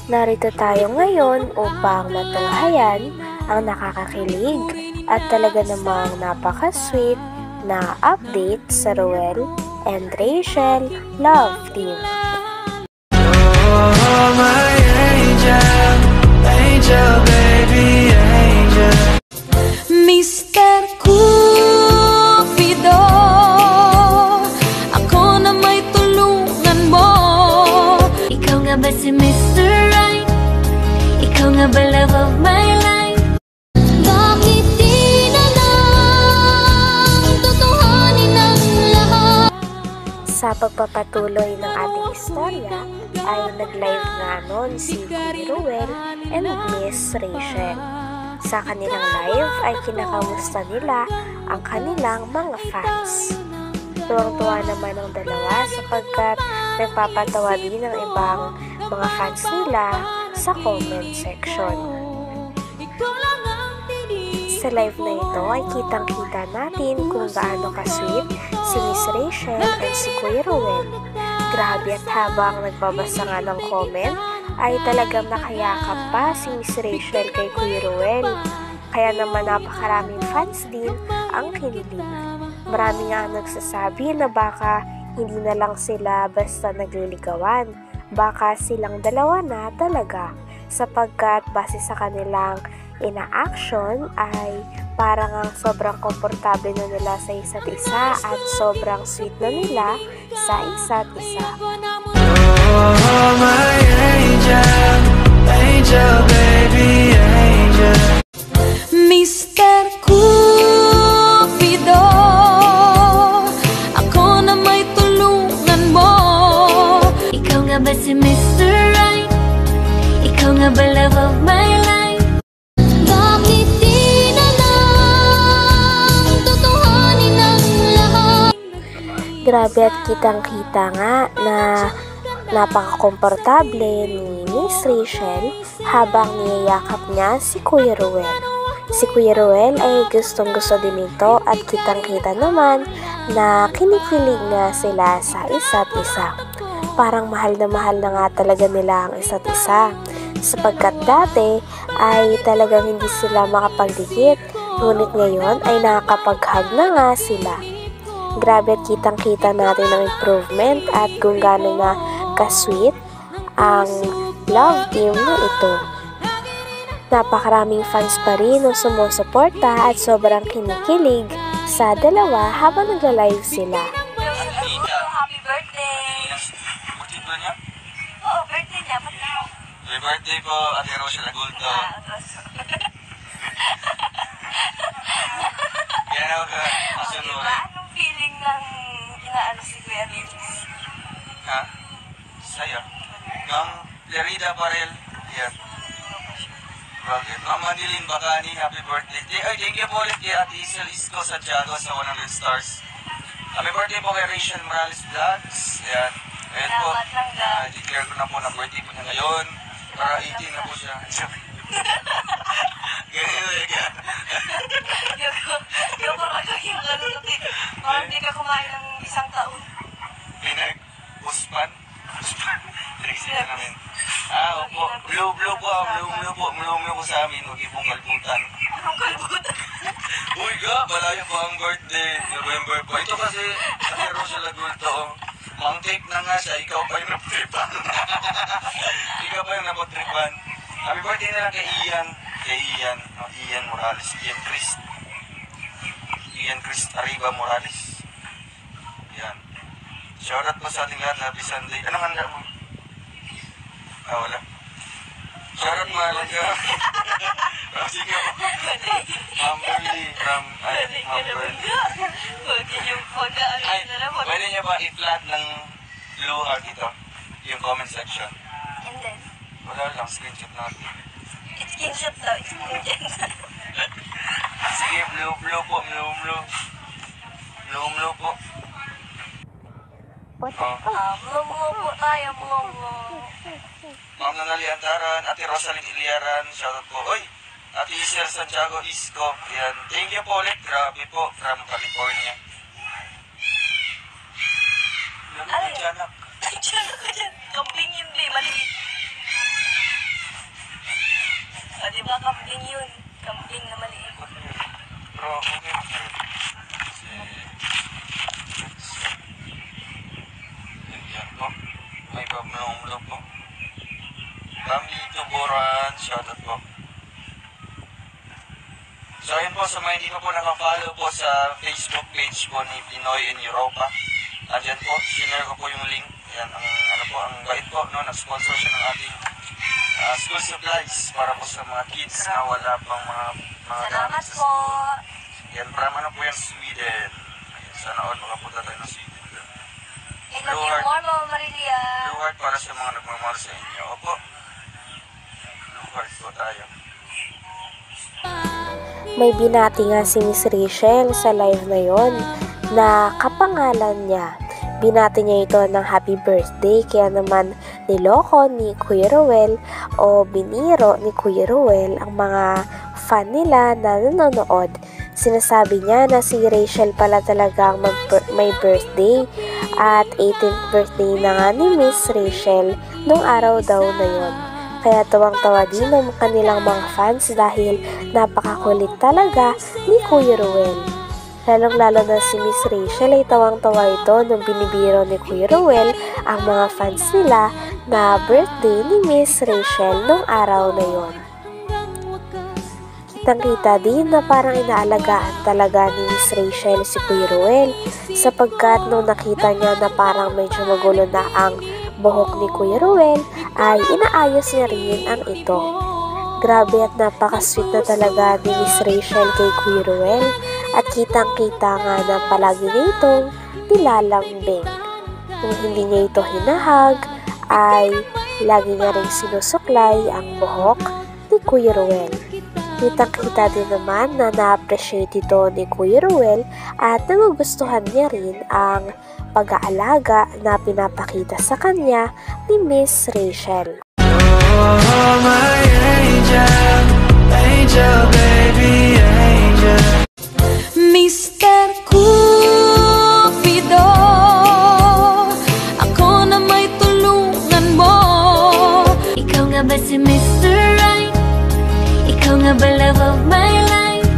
Narito tayo ngayon upang matunghayan ang nakakakilig at talaga namang napaka-sweet na update sa Ruel and Rachel Love Team. Oh, my angel, angel, baby, angel. Mr. Cupido, ako na may tulungan mo. Ikaw nga ba si Mr. Right? Ikaw nga ba love of my life? Bakit di na lang tutuhanin ang lahat? Sa pagpapatuloy ng ating istorya ay nag-live nga noon si Ruel and Miss Rachel. Sa kanilang live ay kinakamusta nila ang kanilang mga fans. Tuwang-tuwa naman ang dalawa sapagkat nagpapatawa din ang ibang mga fans nila sa comment section. Sa live na ito ay kitang-kita natin kung gaano ka-sweet si Miss Rachel at si Kuya Ruel. Grabe, at habang nagbabasa nga ng comment ay talagang nakayakap pa si Miss Rachel kay Kuya Ruel. Kaya naman napakaraming fans din ang kinilig. Marami nga nagsasabi na baka hindi na lang sila basta nagliligawan. Baka silang dalawa na talaga. Sapagkat base sa kanilang ina-action ay parang ang sobrang komportable na nila sa isa't isa at sobrang sweet na nila sa isa't isa. Oh, my angel, angel, baby, angel. Mr. Cupido, ako na may tulungan mo. Ikaw nga ba si Mr. Right? Ikaw nga ba love of my life? Bakit di na lang tutuhanin ang lahat? Grabe, at kitang-kita nga na napaka-komportable ni Miss Rachel habang niyayakap niya si Kuya Ruel. Si Kuya Ruel ay gustong-gusto din ito at kitang-kita naman na kinikilig nga sila sa isa't isa. Parang mahal na nga talaga nila ang isa't isa. Sapagkat dati ay talagang hindi sila makapagdikit, ngunit ngayon ay nakakapag-hug na nga sila. Grabe, at kitang-kita natin ang improvement at kung gaano na ka-sweet ang love team na ito. Napakaraming fans pa rin ang sumusuporta at sobrang kinikilig sa dalawa habang nagla-live sila. Happy birthday! Birthday ba niya? Oo, birthday niya. Happy birthday po, Ate Rochelle Agulto. Yan ako ka, masunurin. Diba? Anong feeling ng inaano si Kuya Rilis? Ha? Saya. Ng Lerida Parel. Yan. Bakit? Ang Manilin Bacani, happy birthday. Thank you po ulit kay Ate Isel Isko Santiago sa 100 stars. Happy birthday po kay Rachel Morales Vlogs. Yan. Ayan po. Declare ko na po na birthday po niya ngayon. Para 18 na po siya. Ganyan. Yung parang yung ano natin. Parang hindi ka kumain ng isang taon. Pinag-uspan. Pinagsita namin. Opo. Blue po sa amin. Huwag yung pong kalbutan. Anong kalbutan? Uy ga, malayo pa ang birthday. November pa. Ito kasi, Ate Rochelle Agulto. Mang tape na nga siya, ikaw pa yung napotripan. Ikaw pa yung napotripan. Happy birthday na lang kay Ian. Ian Morales. Ian Chris Arriba Morales. Yan. Shoutout po sa ating lahat. Happy Sunday. Anong handa mo? Wala. Shoutout mo alaga. Sige po. Amberly from Amberly. Pwede niya ba i-flat ng blue heart ito? Yung comment section. And then? Wala lang, screenshot natin. Screenshot daw. Sige, blue po. Blue po. Mumu po tayo, mumu. Ma'am Nanali Antaran, Ate Rosalind Iliaran, shoutout po. Oy, Ate Isel Santiago Isko. Yan. Thank you po ulit. Grabe po. From California. Ay, tiyanak ka dyan. Kambing yun, maliit. From Longlo po. Family Tuburan, shoutout po. So ayun po, sa mga hindi pa po nakafollow po sa Facebook page po ni Pinoy in Europa. Andyan po, sinare ko po yung link. Yan, ang bait po, no, nag-sponsor siya ng ating school supplies para po sa mga kids na wala pang mga Salamat gamit sa po. school. Yan, from ano po yan, Sweden. Ayan, sana all makapunta tayo ng Sweden. I love you more, Mama Marilia. Blue heart para sa mga nagmamahal sa inyo. Opo. Blue heart po tayo. May binati nga si Miss Rachel sa live na yon na kapangalan niya. Binati niya ito ng happy birthday, kaya naman niloko ni Kuya Ruel o biniro ni Kuya Ruel ang mga fan nila na nanonood. Sinasabi niya na si Rachel pala talagang may birthday at 18th birthday na nga ni Miss Rachel nung araw daw na yon. Kaya tuwang-tawa din ng kanilang mga fans dahil napakakulit talaga ni Kuya Ruel. Lalong-lalo na si Miss Rachel ay tawang-tawa ito nung binibiro ni Kuya Ruel ang mga fans nila na birthday ni Miss Rachel nung araw na yon. Kitang-kita din na parang inaalagaan talaga ni Miss Rachel si Kuya Ruel sapagkat nung nakita niya na parang medyo magulo na ang buhok ni Kuya Ruel ay inaayos niya rin ang ito. Grabe at napaka-sweet na talaga ni Miss Rachel kay Kuya Ruel at kitang-kita nga na palagi niya itong nilalambing. Kung hindi niya ito hinahag ay lagi niya rin sinusuklay ang buhok ni Kuya Ruel. Kitang-kita din naman na na-appreciate ito ni Kuya Ruel at nagugustuhan niya rin ang pag-aalaga na pinapakita sa kanya ni Miss Rachel. Oh, my angel, angel, baby, angel. Mr. Cupido, ako na may tulungan mo. Ikaw nga ba si Mr. Right? Ikaw nga ba love of my life?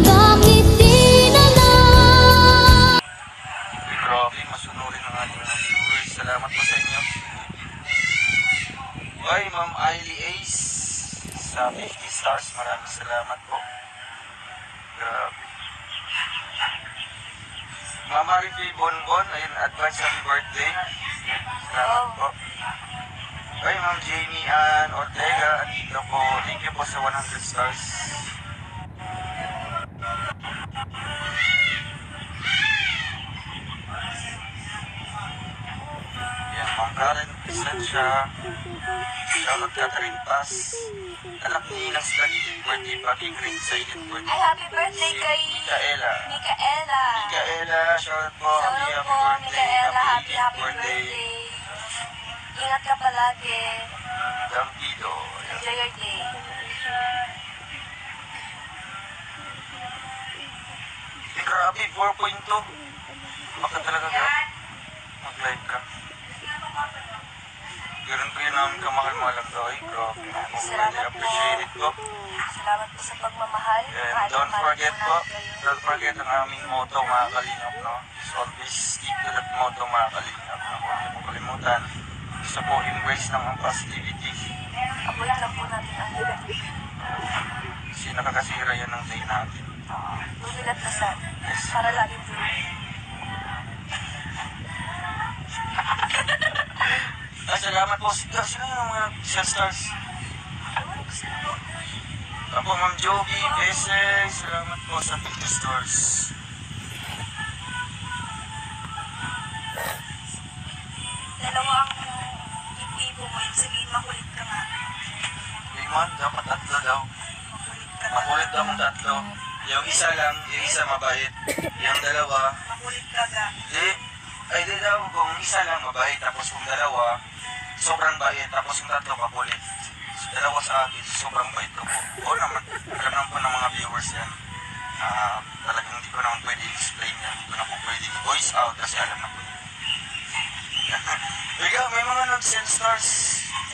Bakit di na lang? Grabe, masunurin ang ating mga viewers. Salamat po sa inyo. Ay, Ma'am Ailey Ace sa 50 stars. Maraming salamat po. Grabe. Mama Ricky Bonbon, ayun, advance happy birthday. Salamat po. Ay, Ma'am Jamie Ann Ortega, andito po. Thank you po sa 100 stars. Yan, Ma'am Karen Plasencia. Shoutout Catherine Paz. Anak ni Inang Slagit, birthday pa kay Green Silent birthday. Ay, happy birthday kay Micaela. Micaela. Micaela, shoutout po. Shoutout po, Micaela. Happy birthday. Ingat ka palagi. Dampido. Enjoy your day. Grabe, 4.2. Baka talaga ka. Mag-live ka. Ganun ko yun namin kamahal-mahal ang gawin. Grabe. Salamat po. Appreciate it po. Salamat po sa pagmamahal. And don't forget po, don't forget ang aming motto mga kalingap, no? Just always stick to that motto mga kalingap, no? Huwag niyo pong kalimutan. Gusto po embrace ng ang positivity. Avoid lang po natin ang negative. Kasi nakakasira yan ng day natin. Bumilat na sa Yes. para laging blue. Salamat po. Sino yung mga stars? Apo, Ma'am Joby, Bese, salamat po sa 50 stars. Dalawa ang ipo mo. Ibig sabihin, makulit ka nga. Limon, dapat tatlo daw. Makulit ka nga. Makulit daw ang tatlo. Yung isa lang, yung isa mabait. Yung dalawa, Makulit ka nga. di daw kung isa lang mabait, tapos kung dalawa, sobrang bait, tapos yung tatlo makulit. So, dalawa sa akin, sobrang bait ko po. Oo naman, alam naman po ng mga viewers yan. Talagang hindi ko naman pwede explain yan. Hindi ko na po pwede voice out kasi alam na po yun. Ikaw, may mga nag-send stars.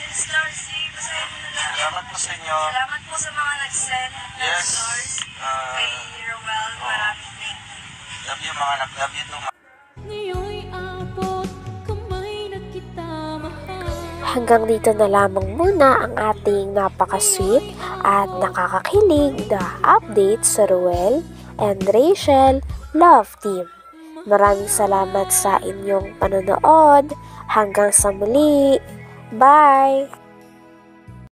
Stars, basahin mo na lang. Salamat po sa inyo. Salamat po sa mga nag-send ng Yes. stars. Kay Roel, maraming thank you. Love you mga anak, love you too. Ngayon'y abot kamay na kita mahal. hanggang dito na lamang muna ang ating napaka-sweet at nakakakilig na update sa Ruel and Rachel Love Team. Maraming salamat sa inyong panonood. Hanggang sa muli. Bye!